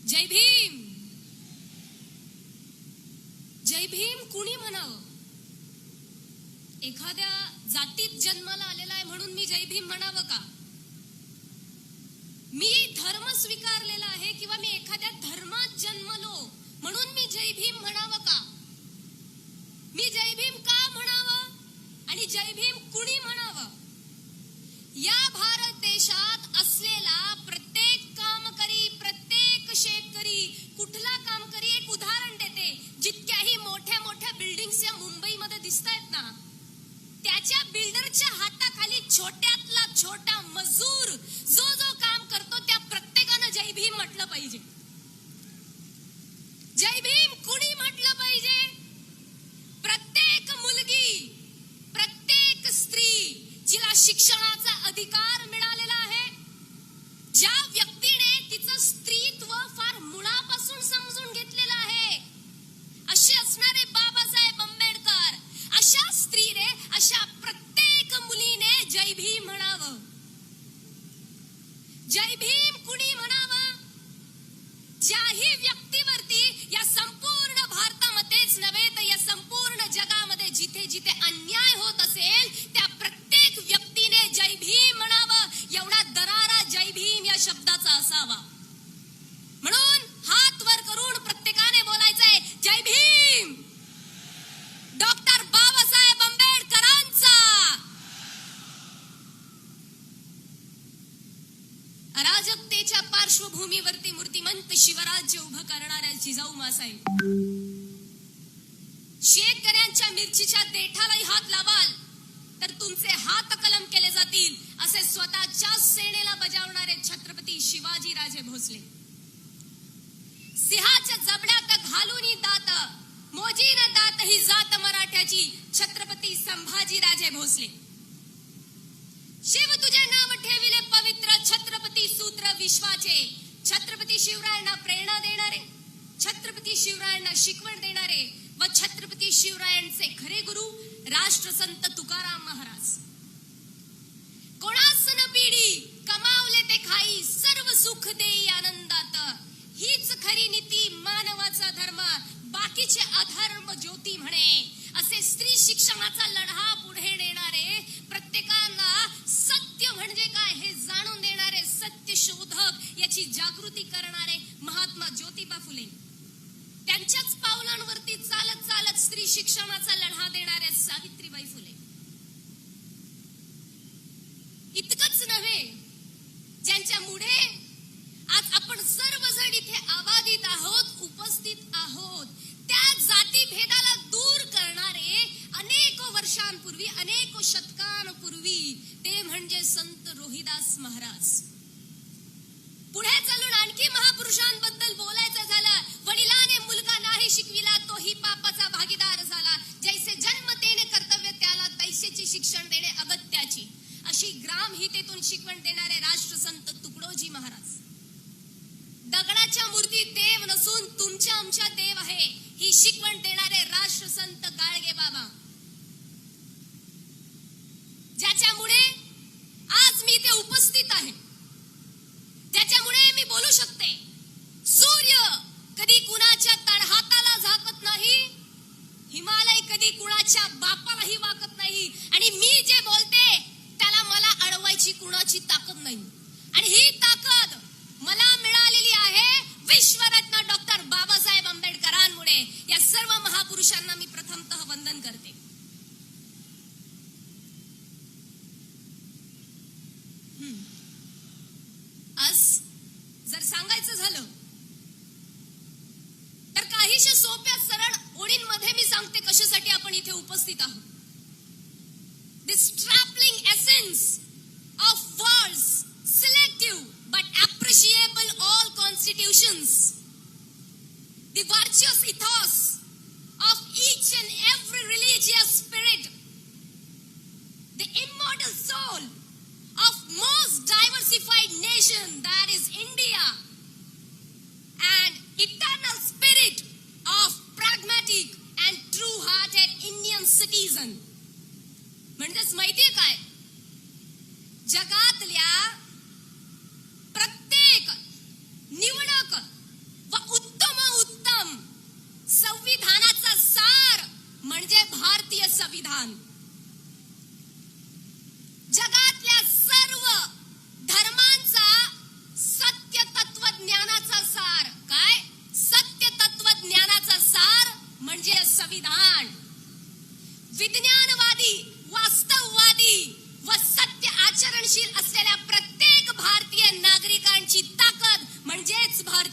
जय भीम. जय भीम कुणी म्हणावं? एखाद्या जातीत जन्माला आलेला आहे म्हणून मी जय भीम म्हणावं का? मी धर्म स्वीकारलेला आहे किंवा मी एखाद्या धर्मात जन्मलो म्हणून मी जय भीम म्हणावं का? मी जय भीम का म्हणावं आणि जय भीम कुणी म्हणावं? या भारत देशात असलेला प्रत्येक कामकरी, प्रत्येक शेतकरी, कुठला कामकरी, एक उदाहरण देते, जितक्याही मोठ्या मोठ्या बिल्डिंग्स या मुंबईमध्ये दिसतायत ना, त्याच्या बिल्डरच्या हाताखाली छोट्यातला छोटा मजूर जो जो काम करतो त्या प्रत्येकानं जय भीम म्हटलं पाहिजे. जय भीम कुणी म्हटलं पाहिजे? प्रत्येक मुलगी, प्रत्येक स्त्री जिला शिक्षणाचा अधिकार मिळालेला आहे, ज्या व्यक्तीने तिचं स्त्रीत्व फार मुळापासून समजून घेतलेलं आहे, असे असणारे बाबासाहेब आंबेडकर, अशा स्त्रीने, अशा प्रत्येक मुलीने जय भीम म्हणावं. जय भीम कुणी म्हणावं? ज्याही व्यक्तीवरती या संपूर्ण भारतामध्येच नव्हे तर या संपूर्ण जगामध्ये जिथे जिथे अन्याय होत असेल त्या प्रत्येक व्यक्तीने जय भीम म्हणावं. एवढा दरारा जय भीम या शब्दाचा असावा. म्हणून हात वर करून प्रत्येकाने बोलायचंय, जय भीम. डॉक्टर बाबासाहेब आंबेडकरांचा. अराजकतेच्या पार्श्वभूमीवरती मूर्तिमंत शिवराज्य उभं करणाऱ्या जिजाऊ मासाहेब, शेतकऱ्यांच्या मिरचीच्या देठालाही हात लावाल तर तुमचे हात कलम केले जातील, असे स्वतःच्या सेनेला बजावणारे छत्रपती शिवाजी राजे भोसले. सिंहाच्या जबड्यात घालून दात, मोजीन दात ही जात मराठ्याची, छत्रपती संभाजी राजे भोसले. शिव तुझे नाव ठेविले पवित्र, छत्रपती सूत्र विश्वाचे. छत्रपती शिवरायांना प्रेरणा देणारे, छत्रपती शिवरायांना शिकवण देणारे व छत्रपती शिवरायांचे खरे गुरु राष्ट्रसंत तुकाराम महाराज. कोणास न पिढी कमावले ते खाई, सर्व सुख देई आनंदात. हीच खरी नीती, मानवाचा धर्म, बाकीचे अधर्म ज्योती म्हणे. असे स्त्री शिक्षणाचा लढा पुढे नेणारे, प्रत्येकाला सत्य म्हणजे काय हे जाणून देणारे, सत्य शोधक याची जागृती करणारे महात्मा ज्योतिबा फुले. त्यांच्याच पावलांवरती चालत चालत स्त्री शिक्षणाचा लढा देणाऱ्या सावित्रीबाई फुले. इतकंच नव्हे, ज्यांच्यामुळे आज आपण सर्वजण इथे आबादित आहोत, उपस्थित आहोत, त्या जाती भेदाला दूर करणारे अनेको वर्षांपूर्वी, अनेको शतकांपूर्वी ते म्हणजे संत रोहिदास महाराज. पुढे चालून आणखी महापुरुषांबद्दल बोलायचं झालं, वडिलाने मुलगा नाही शिकविला तोही पापाचा भागीदार झाला. जैसे जन्म तेने कर्तव्य त्याला, तैसेचे शिक्षण देणे अगत्याची. अशी ग्रामहितेतून शिकवण देणारे राष्ट्रसंत तुकडोजी महाराज. दगडाच्या मूर्ती देव नसून तुमच्या आमच्या देव आहे ही शिकवण देणारे राष्ट्रसंत गाडगे बाबा, ज्याच्यामुळे आज मी इथे उपस्थित आहे, ज्याच्यामुळे मी बोलू शकते. सूर्य कधी कुणाच्या तळहाताला झाकत नाही, हिमालय कधी कुणाच्या बापालाही वाकत नाही, आणि मी जे बोलते त्याला मला अडवायची कुणाची ताकद नाही. आणि ही ताकद मला मिळालेली आहे विश्वरत्न डॉक्टर बाबासाहेब आंबेडकरांमुळे. या सर्व महापुरुषांना मी प्रथमतः वंदन करते. आज जर सांगायचं झालं तर काहीशा सोप्या सरळ ओळींमध्ये मी सांगते कशासाठी आपण इथे उपस्थित आहोत. The strapling essence of world's selective but appreciable all constitutions, the virtuous ethos of each and every religious spirit, the immortal soul of most diversified nation that is India, and eternal spirit of pragmatic and true-hearted Indian citizen. म्हणजेच माहितीये काय, जगातल्या प्रत्येक निवडक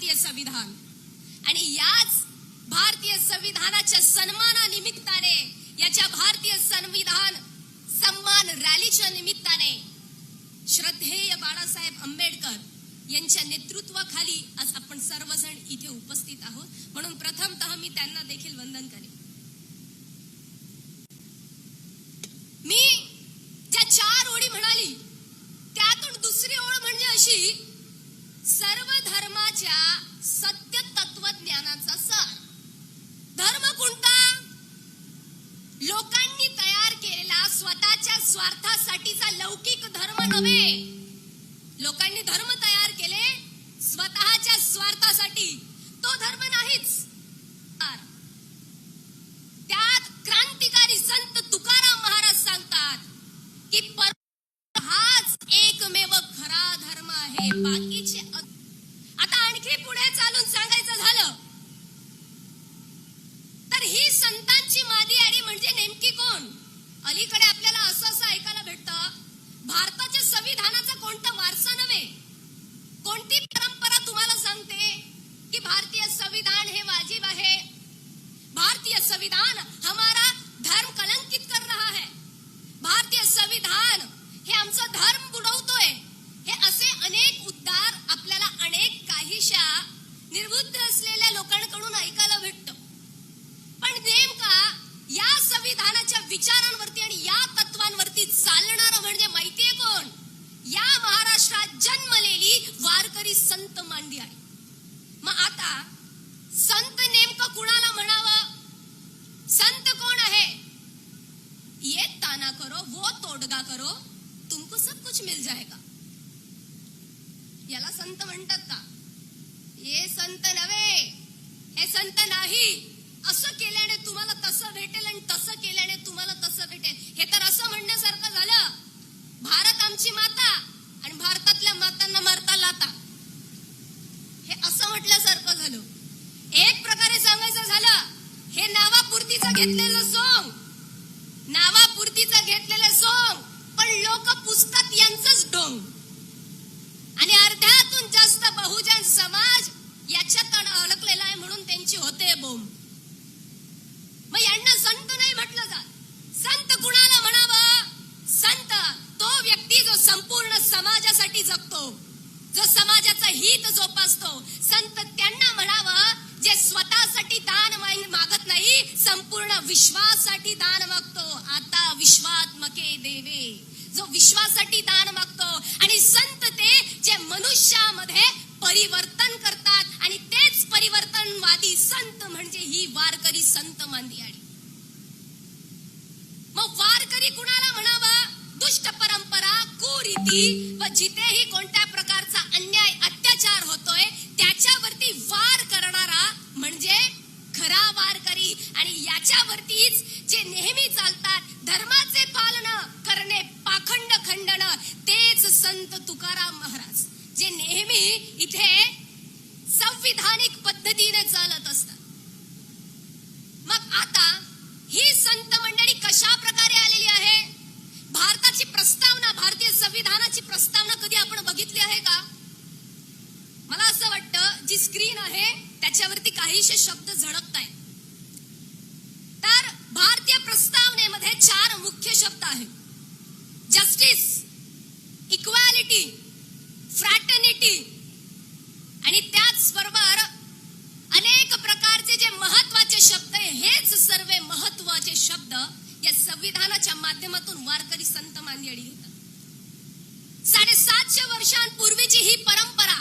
भारतीय संविधान. आणि याच भारतीय संविधानाच्या सन्मानानिमित्ताने, याच्या भारतीय संविधान सन्मान रॅलीच्या निमित्ताने श्रद्धेय बाळासाहेब आंबेडकर यांच्या नेतृत्वाखाली आज आपण सर्वजण इथे उपस्थित आहोत. म्हणून प्रथमतः मी त्यांना देखील वंदन करेन. मी ज्या 4 ओळी म्हणाली त्यातून दुसरी ओळ म्हणजे अशी, सर्व धर्माच्या सत्य तत्वज्ञानाचा सार. धर्म कोणता? लोकांनी तयार केलेला स्वतःच्या स्वार्थासाठीचा लौकिक धर्म नव्हे. लोकांनी धर्म तयार केले स्वतःच्या स्वार्थासाठी, तो धर्म नाहीच. त्यात क्रांतिकारी संत तुकाराम महाराज सांगतात की हाच एकमेव खरा धर्म आहे, बाकीचे. आता आणखी पुढे चालून सांगायचं झालं तर ही संतांची मादियाडी म्हणजे नेमकी कोण? अलीकडे आपल्याला असं ऐकायला भेटतं, भारताच्या संविधानाचा कोणता वारसा नव्हे, कोणती परंपरा तुम्हाला सांगते की भारतीय संविधान हे वाजिब आहे, भारतीय संविधान हमारा धर्म कलंकित कर रहा है, भारतीय संविधान हे आमचा धर्म बुडवतोय. हे असे अनेक उद्गार आपल्याला अनेक काहीशा निर्बुद्ध असलेल्या लोकांकडून ऐकायला भेटतं. पण नेमका या संविधानाच्या विचारांवरती आणि या तत्वांवरती चालणारं म्हणजे माहितीये कोण? या महाराष्ट्रात जन्मलेली वारकरी संत मांदियाळी. मग आता संत नेमकं कुणाला म्हणावं? संत कोण आहे? ये ताना करो वो तोडगा करो तुमको सब कुछ मिल जाएगा, याला संत म्हणतात का? हे संत नव्हे, हे संत नाही. असं केल्याने तुम्हाला तसं भेटेल आणि तसं केल्याने तुम्हाला तसं भेटेल, हे तर असं म्हणण्यासारखं झालं, भारत आमची माता आणि भारतातल्या मातांना मारता लाता, हे असं म्हटल्यासारखं झालं. एक प्रकारे सांगायचं झालं, हे नावापुरतीचं घेतलेलं सोंग, नावापुरतीचं घेतलेलं सोंग, पण लोक पुसतात यांचंच ढोंग. आणि अर्ध्यातून जास्त बहुजन समाज याच्यात अडकलेला आहे म्हणून त्यांची होते बोंब. मग यांना संत नाही म्हटलं जात. संत कुणाला म्हणावं? संत तो व्यक्ती जो संपूर्ण समाजासाठी जगतो, जो समाजाचं हित जोपासतो. संत त्यांना म्हणावं जे स्वतःसाठी दान मागत नाही, संपूर्ण विश्वासाठी दान मागतो. आता विश्वात्मके देवे, जो विश्वासाठी दान मागतो. आणि संत ते जे मनुष्यामध्ये परिवर्तन करतात आणि तेच परिवर्तनवादी संत म्हणजे ही वारकरी संत मांदियाळी. मग वारकरी कुणाला म्हणावं? दुष्ट परंपरा, कुरीती व जिथेही कोणत्या प्रकारचा अन्याय अत्याचार होतोय त्याच्यावरती वार करणारा म्हणजे खरा वारकरी. आणि याच्यावरतीच जे नेहमी चालतात, धर्माचे पालन करणे, पाखंड खंडन, तेच संत तुकाराम महाराज जे नेहमी इथे संविधानिक पद्धतीने चालत असतात. मग आता ही संत मंडळी कशा प्रकारे आलेली आहे? भारताची प्रस्तावना, भारतीय संविधानाची प्रस्तावना कधी आपण बघितली आहे का? मला असं वाटतं जी स्क्रीन आहे त्याच्यावरती काहीशे शब्द झळकत आहेत. तर भारतीय प्रस्तावनेमध्ये 4 मुख्य शब्द आहेत: जस्टिस, इक्वॅलिटी, फ्रॅटर्निटी आणि त्याचबरोबर अनेक प्रकारचे जे महत्वाचे शब्द आहे. हेच सर्व महत्वाचे शब्द या संविधानाच्या माध्यमातून वारकरी संत मांदियाळी घेतात. 750 वर्षांपूर्वीची ही परंपरा,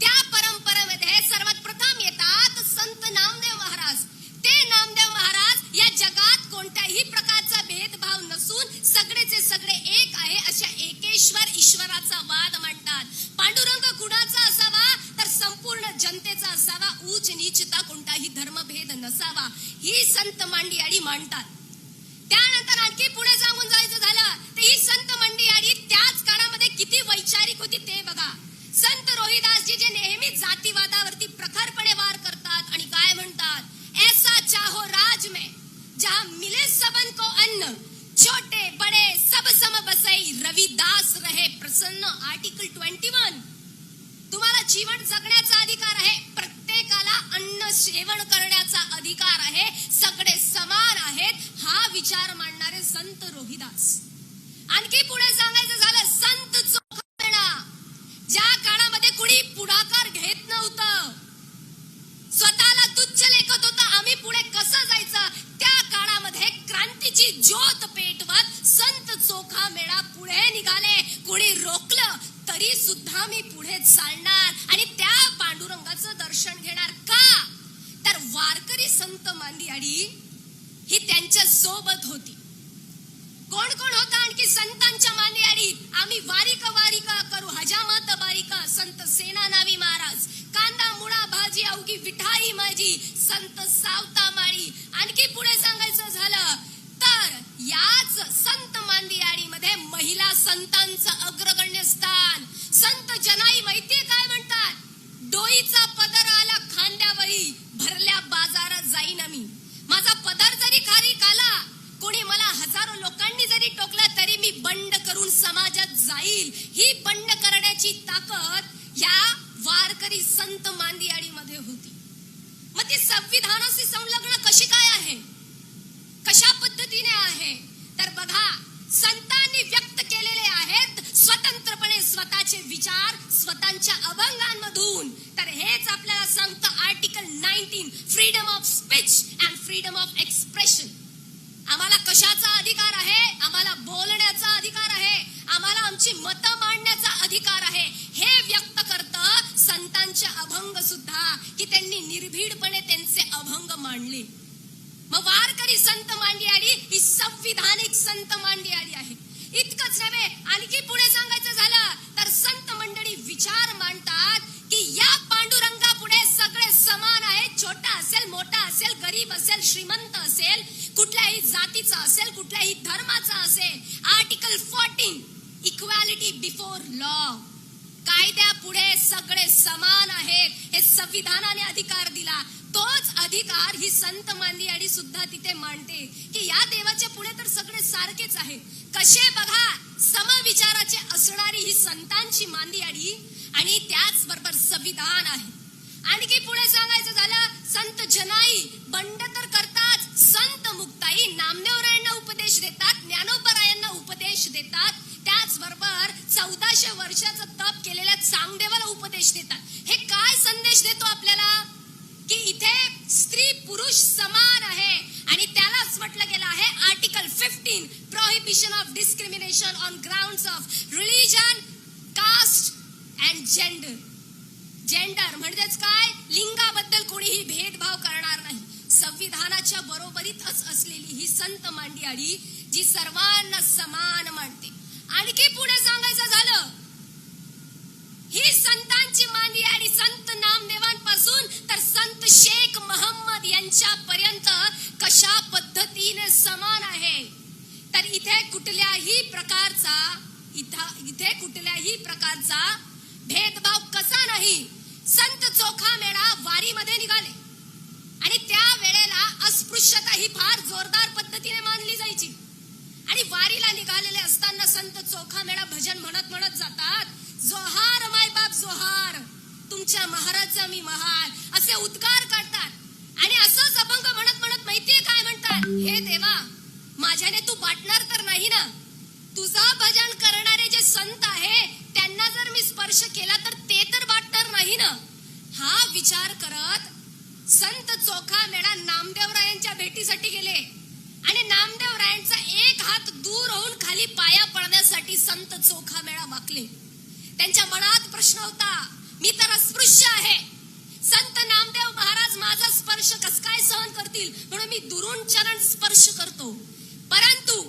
त्या परंपरेमध्ये सर्वात प्रथम येतात संत नामदेव महाराज. ते नामदेव महाराज या जगात कोणत्याही प्रकारचा भेदभाव नसून सगळेचे सगळे एक आहे अशा एकेश्वर ईश्वराचा वाद मांडतात. पांडुरंग कुणाचा असावा तर संपूर्ण जनतेचा असावा, उच्च नीचता कोणताही धर्मभेद नसावा, ही संत मांदियाळी मांडतात. त्यानंतर आणखी पुढे सांगून जायचं झालं तर ही संत मांदियाळी त्याच काळामध्ये किती वैचारिक होती ते बघा. संत रोहिदासजी जे नेहमी जातीवादावरती प्रखरपणे वार करतात आणि काय म्हणतात, ऐसा चाहो राज में जहां मिले सबन को अन्न, छोटे बड़े सब सम बसई, रविदास रहे प्रसन्न. आर्टिकल 21. तुम्हाला जीवन जगण्याचा अधिकार आहे, सेवन करण्याचा अधिकार आहे, सगळे समान आहेत, हा विचार मांडणारे संत रोहिदास. आणखी पुढे सांगायचं झालं संत चोखामेळा. ज्या काळामध्ये कुणी पुढाकार घेत नव्हतं, स्वतःला तुच्छ लेखत होता, आम्ही पुढे कसं जायचं, त्या काळामध्ये क्रांतीची ज्योत पेटवत संत चोखामेळा पुढे निघाले. कुणी रोखलं तरी सुद्धा मी पुढे चालणार आणि त्या पांडुरंगाचं दर्शन घेणार. का तर वारकरी संत मांदियाडी ही त्यांच्या सोबत होती. कोण कोण होता आणखी संतांच्या मांदियाडी? आम्ही वारिका वारिका करू हजामत बारिका संत सेनानावी महाराज, कांदा मुळा भाजी अवघी विठाई माझी संत सावता माळी. आणखी पुढे सांगायचं झालं तर याच संत मांदियाडी मध्ये महिला संतांचं अग्रगण्य स्थान. संत जनाई माहितीये काय म्हणतात? डोईचा पदर आला खांद्यावरी, भरल्या बाजारात जाईन मी. माझा पदर जरी खारीक आला, कोणी मला हजारो लोकांनी जरी टोकलं तरी मी बंड करून समाजात जाईल. ही बंड करण्याची ताकद या वारकरी संत मांदियाडी मध्ये होती. मग ती संविधानाशी संलग्न कशी काय आहे, कशा पद्धतीने आहे? तर बघा, संतांनी व्यक्त केलेले आहेत स्वतंत्रपणे स्वतःचे विचार स्वतःच्या अभंगांमधून. तर हेच आपल्याला सांगतं article 19, freedom of speech and freedom of expression. आम्हाला कशाचा अधिकार आहे? आम्हाला बोलण्याचा अधिकार आहे, आम्हाला आमची मतं मांडण्याचा अधिकार आहे. हे व्यक्त करतं संतांचे अभंग सुद्धा, की त्यांनी निर्भीडपणे त्यांचे अभंग मांडले. मग वारकरी संत मांदियाडी ही संविधानिक संत मांदियाडी आहे. इतकंच नव्हे, आणखी पुढे सांगायचं झालं तर संत मंडळी विचार मांडतात की या पांडुरंगा पुढे सगळे समान आहेत. छोटा असेल, मोठा असेल, गरीब असेल, श्रीमंत असेल, कुठल्याही जातीचा असेल, कुठल्याही धर्माचा असेल. आर्टिकल 14, इक्वॅलिटी बिफोर लॉ, कायद्या पुढे सगळे समान आहेत. हे संविधानाने अधिकार दिला. तोच अधिकार ही संत मांदियाडी सुद्धा तिथे मांडते की या देवाच्या पुढे तर सगळे सारखेच आहेत. कसे बघा, समविचाराचे असणारी ही संतांची मांदियाडी आणि त्याच बरोबर संविधान आहे. आणखी पुढे सांगायचं झालं संत जनाई बंड तर करतात, संत मुक्ताई नामदेवरायांना उपदेश देतात, ज्ञानोबरायांना उपदेश देतात, त्याचबरोबर 1400 वर्षाचं तप केलेल्या चांगदेवाला उपदेश देतात. हे काय संदेश देतो आपल्याला? की इथे स्त्री पुरुष समान आहे. आणि त्यालाच म्हटलं गेलं आहे article 15, prohibition of discrimination on grounds of religion, caste and gender. Gender म्हणजेच काय? लिंगाबद्दल कोणीही भेदभाव करणार नाही. संविधानाच्या बरोबरीतच असलेली ही संत मांदियाडी जी सर्वांना समान मानते. आणखी पुढे सांगायचं झालं, ही संतांची मांदियाडी संत नामदेवांपासून तर संत शेख मोहम्मद यांच्या पर्यंत कशा पद्धतीने समान आहे. तर इथे कुठल्याही प्रकारचा भेदभाव कसा नाही. संत चोखामेळा वारीमध्ये निघाले आणि त्या वेळेला अस्पृश्यता ही फार जोरदार पद्धतीने मानली जायची. आणि वारीला निघालेले असताना संत चोखामेळा भजन म्हणत म्हणत जातात, जोहार माय बाप जोहार, तुमच्या महाराजचा मी महाल, असे उद्गार काढतात. आणि असंच अभंग म्हणत म्हणत माहितीये काय म्हणतात? हे देवा, माझ्याने तू वाटणार तर नाही ना? तुझा भजन करणारे जे संत आहे त्यांना जर मी स्पर्श केला तर ते तर वाटणार नाही ना? हा विचार करत संत चोखामेळा नामदेवरायांच्या भेटीसाठी गेले आणि नामदेवरायांचा एक हात दूर होऊन खाली पाया पडण्यासाठी संत चोखामेळा वाकले. त्यांच्या मनात प्रश्न होता, मी तर अस्पृश्य आहे, संत नामदेव महाराज माझा स्पर्श कस काय सहन करतील, म्हणून मी दुरून चरण स्पर्श करतो. परंतु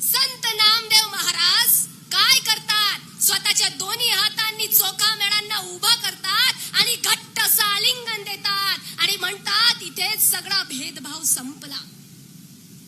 संत नामदेव महाराज काय करतात? स्वतःच्या दोन्ही हातांनी चोखामेळांना उभा करतात आणि घट्ट असं आलिंगन देतात आणि म्हणतात, इथेच सगळा भेदभाव संपला.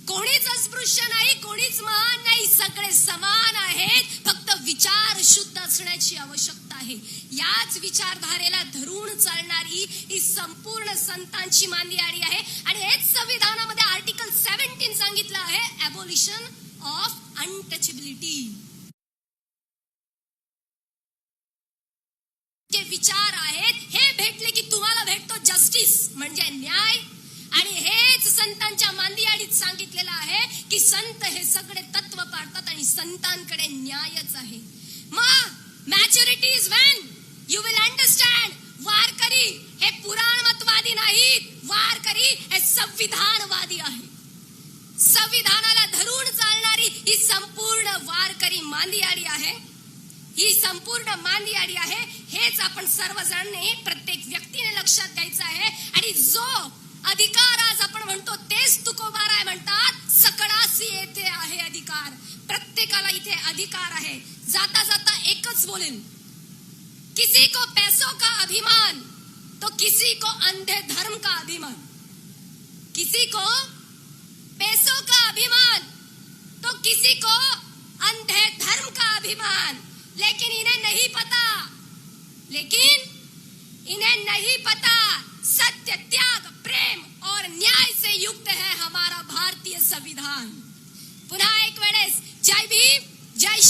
कोणीच अस्पृश्य नाही, कोणीच महान नाही, सगळे समान आहेत. फक्त विचार शुद्ध असण्याची आवश्यकता आहे. याच विचारधारेला धरून चालणारी ही संपूर्ण संतांची मांदियाडी आहे. आणि हेच संविधानामध्ये आर्टिकल 17 सांगितलं आहे, अबॉलिशन ऑफ अनटचेबिलिटी. जे विचार आहेत हे भेटले की तुम्हाला भेटतो जस्टिस. म्हणजे न्याय. आणि हेच संतांच्या मांदियाडीत सांगितलेलं आहे की संत हे सगळे तत्व पाळतात आणि संतांकडे न्यायच आहे. मग maturity is when you will understand Warkari हे पुराणमतवादी नाहीत, वारकरी हे संविधानवादी आहे. संविधानाला धरून चालणारी ही संपूर्ण वारकरी मांदियाडी आहे. ही संपूर्ण मांदियाडी आहे. हेच आपण सर्वजणांनी प्रत्येक व्यक्तीने लक्षात द्यायचं आहे. आणि जो अधिकार आज आपण म्हणतो तेच तुकोबाराय म्हणतात, सकळासी येथे आहे अधिकार. प्रत्येकाला इथे अधिकार आहे. जाता जाता एकच बोलेन, किसी को पैसों का अभिमान तो किसी को अंधे धर्म का अभिमान. किसी को पैसों का अभिमान तो किसी को अंधे धर्म का अभिमान. लेकिन इन्हें नहीं पता सत्य, त्याग, प्रेम और न्याय से युक्त है हमारा भारतीय संविधान. पुन्हा एक वेळेस जय भीम, जय